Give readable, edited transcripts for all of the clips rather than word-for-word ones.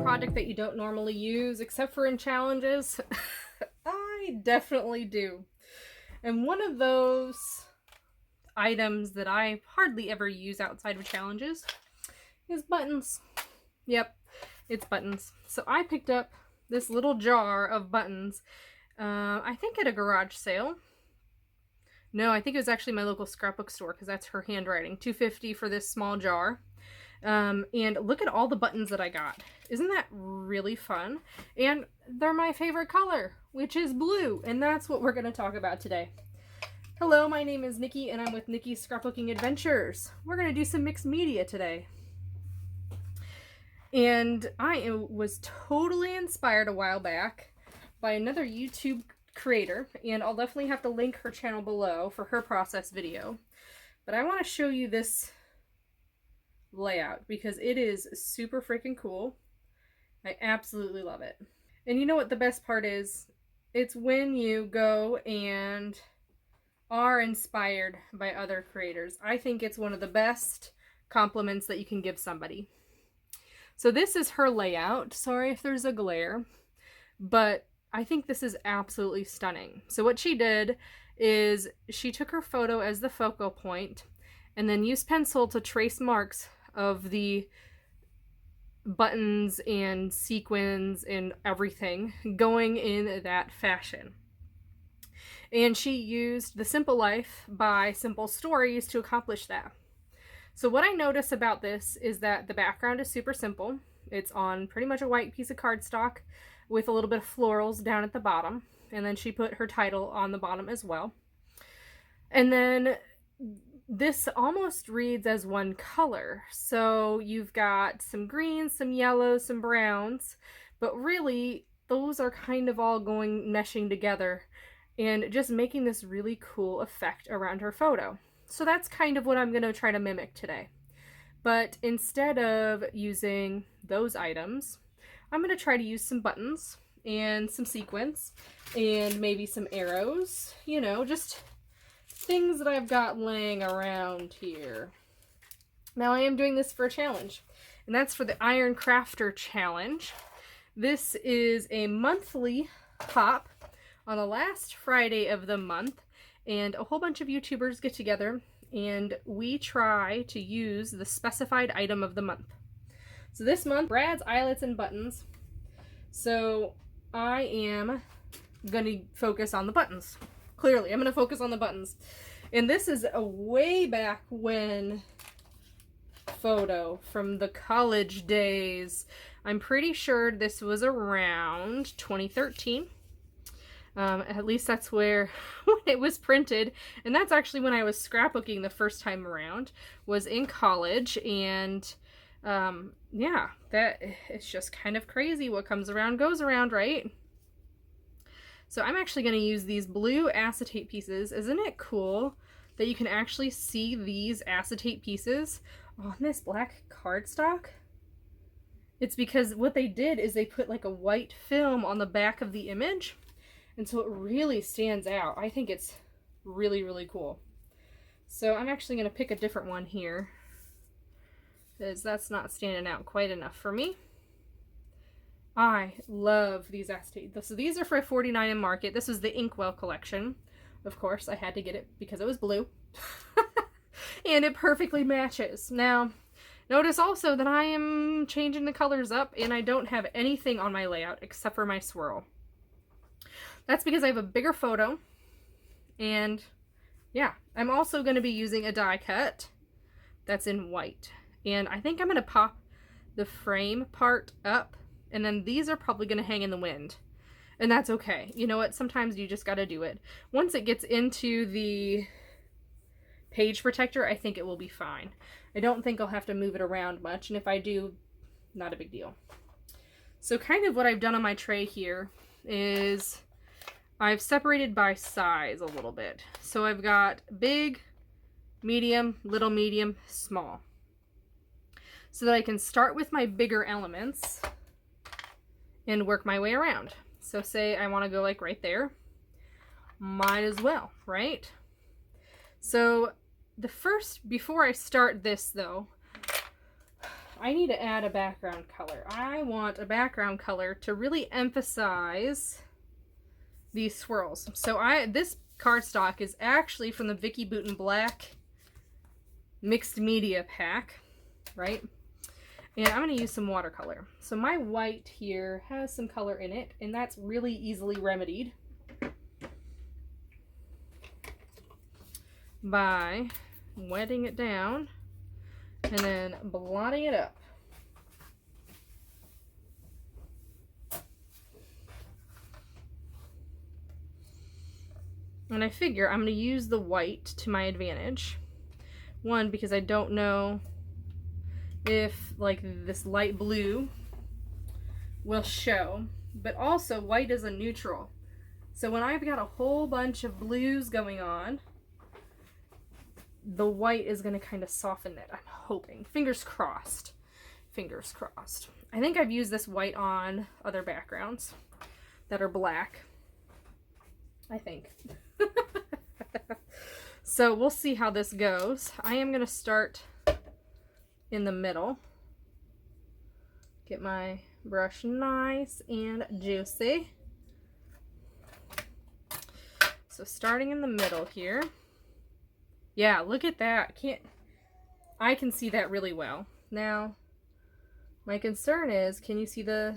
project that you don't normally use except for in challenges? I definitely do. And one of those items that I hardly ever use outside of challenges is buttons. Yep, it's buttons. So I picked up this little jar of buttons, I think at a garage sale. No, I think it was actually my local scrapbook store because that's her handwriting. $2.50 for this small jar. And look at all the buttons that I got. Isn't that really fun? And they're my favorite color, which is blue. And that's what we're going to talk about today. Hello, my name is Nikki and I'm with Nikki's Scrapbooking Adventures. We're going to do some mixed media today. And I was totally inspired a while back by another YouTube creator, and I'll definitely have to link her channel below for her process video. But I want to show you this layout because it is super freaking cool. I absolutely love it. And you know what the best part is? It's when you go and are inspired by other creators. I think it's one of the best compliments that you can give somebody. So this is her layout. Sorry if there's a glare, but I think this is absolutely stunning. So what she did is she took her photo as the focal point and then used pencil to trace marks of the buttons and sequins and everything going in that fashion. And she used The Simple Life by Simple Stories to accomplish that. So what I notice about this is that the background is super simple. It's on pretty much a white piece of cardstock with a little bit of florals down at the bottom. And then she put her title on the bottom as well. And then this almost reads as one color. So you've got some greens, some yellows, some browns, but really those are kind of all meshing together and just making this really cool effect around her photo. So that's kind of what I'm going to try to mimic today. But instead of using those items, I'm going to try to use some buttons and some sequins and maybe some arrows, you know, just things that I've got laying around here. Now I am doing this for a challenge, and that's for the Iron Crafter Challenge. This is a monthly hop on the last Friday of the month, and a whole bunch of YouTubers get together and we try to use the specified item of the month. So this month, Brad's eyelets and buttons. So I am going to focus on the buttons. Clearly, I'm going to focus on the buttons. And this is a way back when photo from the college days. I'm pretty sure this was around 2013. At least that's when it was printed. And that's actually when I was scrapbooking the first time around, was in college. And yeah, it's just kind of crazy. What comes around goes around, right? So I'm actually going to use these blue acetate pieces. Isn't it cool that you can actually see these acetate pieces on this black cardstock? It's because what they did is they put like a white film on the back of the image. And so it really stands out. I think it's really, really cool. So I'm actually going to pick a different one here, because that's not standing out quite enough for me. I love these acetate. So these are for $49 in Market. This was the Inkwell collection. Of course, I had to get it because it was blue. And it perfectly matches. Now, notice also that I am changing the colors up and I don't have anything on my layout except for my swirl. That's because I have a bigger photo, and yeah, I'm also going to be using a die cut that's in white, and I think I'm going to pop the frame part up, and then these are probably going to hang in the wind, and that's okay. You know what? Sometimes you just got to do it. Once it gets into the page protector, I think it will be fine. I don't think I'll have to move it around much, and if I do, not a big deal. So kind of what I've done on my tray here is I've separated by size a little bit. So I've got big, medium, little, medium, small. So that I can start with my bigger elements and work my way around. So say I want to go like right there. Might as well, right? So before I start this though, I need to add a background color. I want a background color to really emphasize these swirls. So this cardstock is actually from the Vicky Bouton Black mixed media pack, right? And I'm going to use some watercolor. So my white here has some color in it, and that's really easily remedied by wetting it down and then blotting it up. And I figure I'm going to use the white to my advantage. One, because I don't know if like this light blue will show, but also white is a neutral. So when I've got a whole bunch of blues going on, the white is going to kind of soften it, I'm hoping. Fingers crossed. Fingers crossed. I think I've used this white on other backgrounds that are black. I think. So we'll see how this goes. I am going to start in the middle. Get my brush nice and juicy. So starting in the middle here. Yeah, look at that. I can see that really well. Now, my concern is, can you see I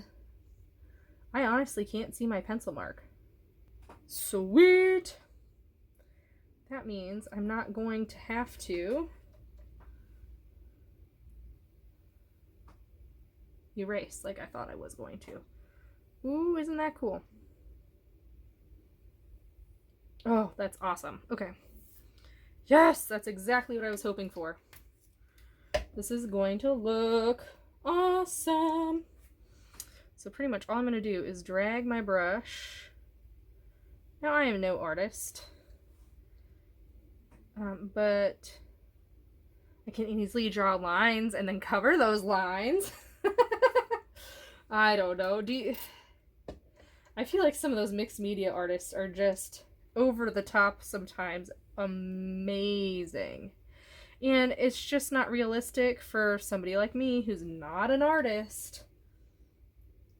honestly can't see my pencil mark. Sweet! That means I'm not going to have to erase like I thought I was going to. Ooh, isn't that cool? Oh, that's awesome. Okay. Yes, that's exactly what I was hoping for. This is going to look awesome. So pretty much all I'm going to do is drag my brush. Now I am no artist. But I can easily draw lines and then cover those lines. I don't know. I feel like some of those mixed media artists are just over the top sometimes amazing. And it's just not realistic for somebody like me who's not an artist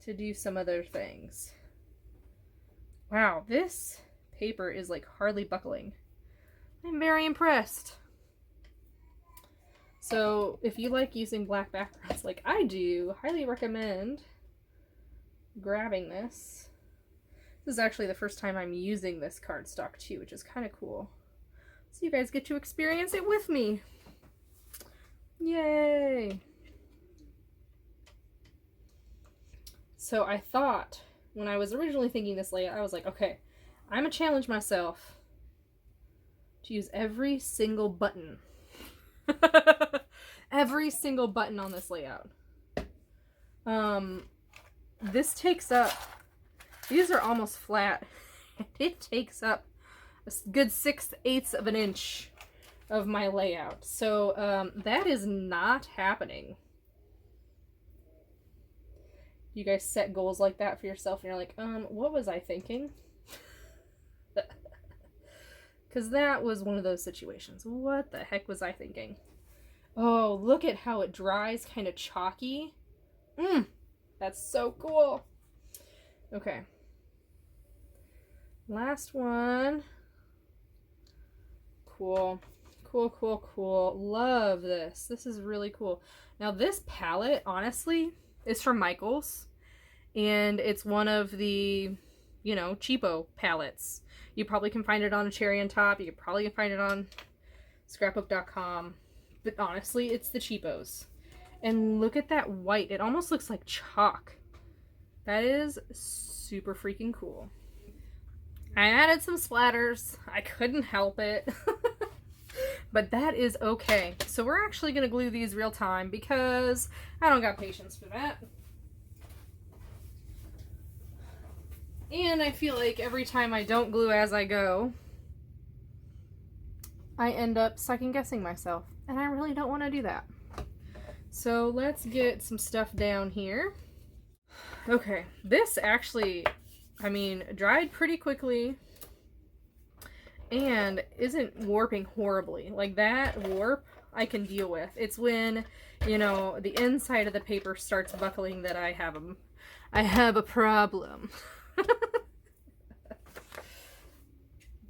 to do some other things. Wow, this paper is like hardly buckling. I'm very impressed. So if you like using black backgrounds like I do, highly recommend grabbing this. This is actually the first time I'm using this cardstock too, which is kind of cool. So you guys get to experience it with me. Yay! So I thought, when I was originally thinking this layout, I was like, okay, I'm gonna challenge myself to use every single button. Every single button on this layout. This takes up, these are almost flat. It takes up a good 6/8 of an inch of my layout. So that is not happening. You guys set goals like that for yourself and you're like, what was I thinking? Because that was one of those situations. What the heck was I thinking? Oh, look at how it dries kind of chalky. That's so cool. Okay. Last one. Cool. Cool, cool, cool. Love this. This is really cool. Now this palette, honestly, is from Michaels. And it's one of the, you know, cheapo palettes. You probably can find it on a Cherry on Top. You probably can find it on scrapbook.com. But honestly, it's the cheapos. And look at that white. It almost looks like chalk. That is super freaking cool. I added some splatters. I couldn't help it. But that is okay. So we're actually going to glue these real time because I don't got patience for that. And I feel like every time I don't glue as I go, I end up second guessing myself. And I really don't want to do that. So let's get some stuff down here. Okay, this actually, I mean, dried pretty quickly and isn't warping horribly. Like that warp I can deal with. It's when, you know, the inside of the paper starts buckling that I have a problem.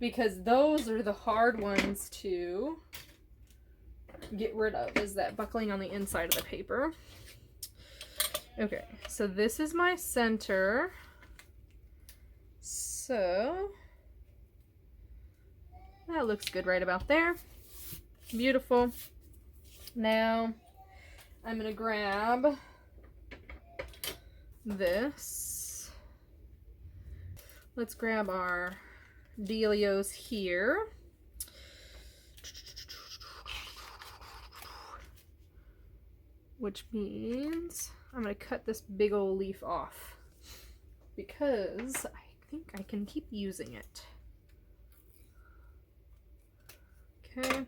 Because those are the hard ones to get rid of, is that buckling on the inside of the paper. Okay, so this is my center. So that looks good right about there. Beautiful. Now I'm gonna grab this. Let's grab our dealios here. Which means I'm gonna cut this big old leaf off because I think I can keep using it. Okay.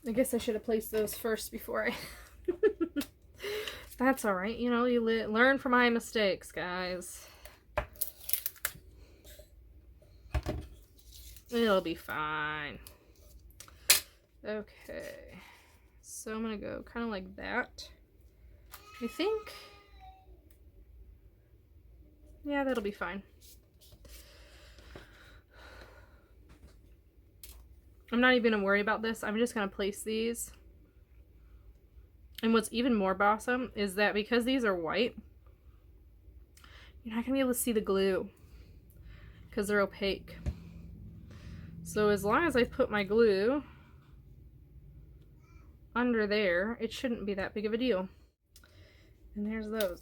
I guess I should have placed those first before I... That's alright, you know, you learn from my mistakes, guys. It'll be fine. Okay. So I'm gonna go kind of like that. I think. Yeah, that'll be fine. I'm not even gonna worry about this. I'm just gonna place these. And what's even more awesome is that because these are white, you're not gonna be able to see the glue because they're opaque. So as long as I put my glue under there, it shouldn't be that big of a deal. And there's those.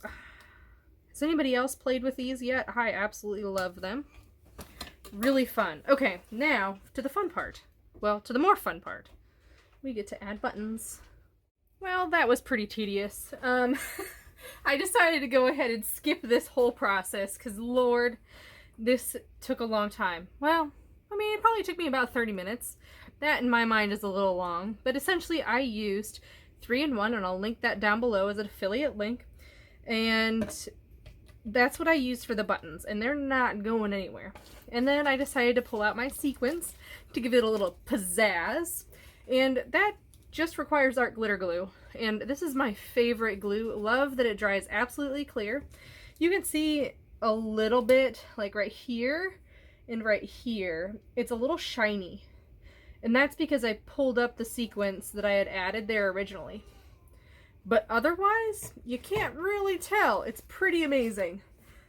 Has anybody else played with these yet? I absolutely love them. Really fun. Okay, now to the fun part. Well, to the more fun part. We get to add buttons. Well, that was pretty tedious. I decided to go ahead and skip this whole process because, Lord, this took a long time. Well, I mean, it probably took me about 30 minutes. That, in my mind, is a little long. But essentially, I used 3-in-1, and I'll link that down below as an affiliate link. And that's what I used for the buttons, and they're not going anywhere. And then I decided to pull out my Sequins to give it a little pizzazz. And that just requires art glitter glue. And this is my favorite glue. Love that it dries absolutely clear. You can see a little bit, like right here and right here. It's a little shiny. And that's because I pulled up the sequins that I had added there originally. But otherwise, you can't really tell. It's pretty amazing.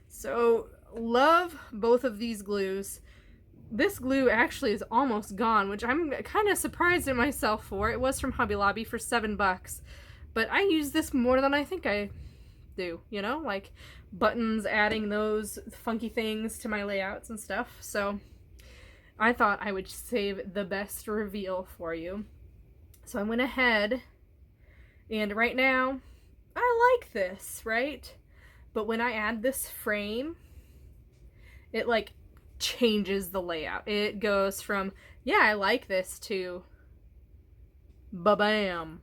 So, love both of these glues. This glue actually is almost gone, which I'm kind of surprised at myself for. It was from Hobby Lobby for $7, but I use this more than I think I do, you know? Like buttons, adding those funky things to my layouts and stuff. So, I thought I would save the best reveal for you. So I went ahead, and right now, I like this, right? But when I add this frame, it like changes the layout. It goes from, yeah, I like this, to ba-bam.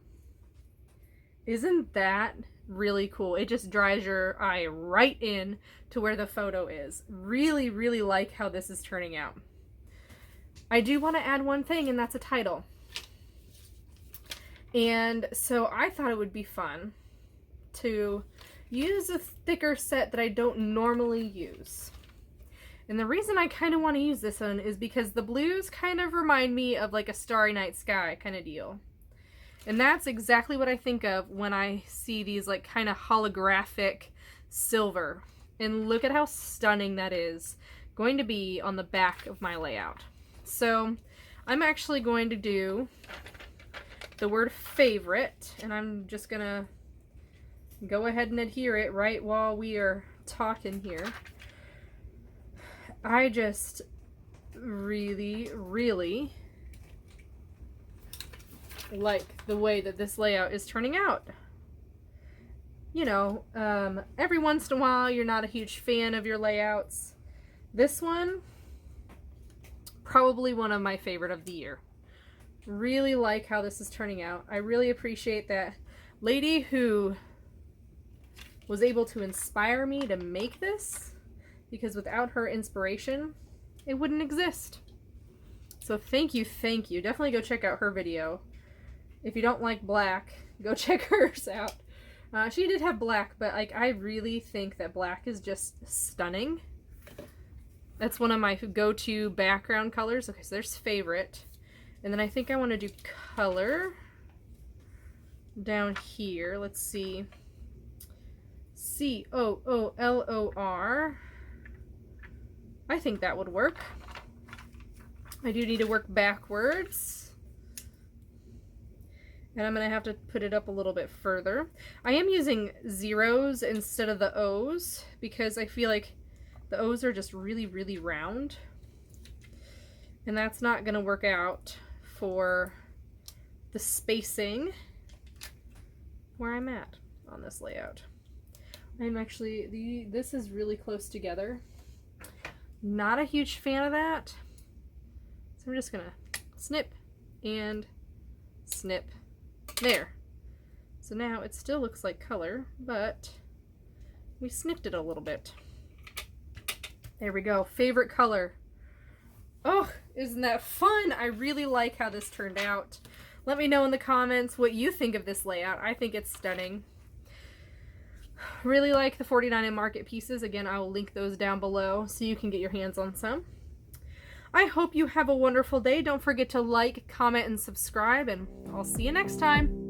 Isn't that really cool? It just drives your eye right in to where the photo is. Really, really like how this is turning out. I do want to add one thing, and that's a title. And so I thought it would be fun to use a thicker set that I don't normally use. And the reason I kind of want to use this one is because the blues kind of remind me of like a Starry Night Sky kind of deal. And that's exactly what I think of when I see these like kind of holographic silver. And look at how stunning that is going to be on the back of my layout. So I'm actually going to do the word favorite, and I'm just gonna go ahead and adhere it right while we are talking here. I just really, really like the way that this layout is turning out. You know, every once in a while you're not a huge fan of your layouts. This one, probably one of my favorite of the year. Really like how this is turning out. I really appreciate that lady who was able to inspire me to make this, because without her inspiration, it wouldn't exist. So thank you. Definitely go check out her video. If you don't like black, go check hers out. She did have black, but like I really think that black is just stunning. That's one of my go-to background colors. Okay, so there's favorite. And then I think I want to do color down here. Let's see. COOLOR. I think that would work. I do need to work backwards. And I'm going to have to put it up a little bit further. I am using zeros instead of the O's because I feel like the O's are just really, really round. And that's not going to work out for the spacing where I'm at on this layout. I'm actually, this is really close together. Not a huge fan of that. So I'm just going to snip and snip. There. So now it still looks like color, but we snipped it a little bit. There we go. Favorite color. Oh, isn't that fun? I really like how this turned out. Let me know in the comments what you think of this layout. I think it's stunning. Really like the 49 and Market pieces. Again, I will link those down below so you can get your hands on some. I hope you have a wonderful day. Don't forget to like, comment, and subscribe, and I'll see you next time.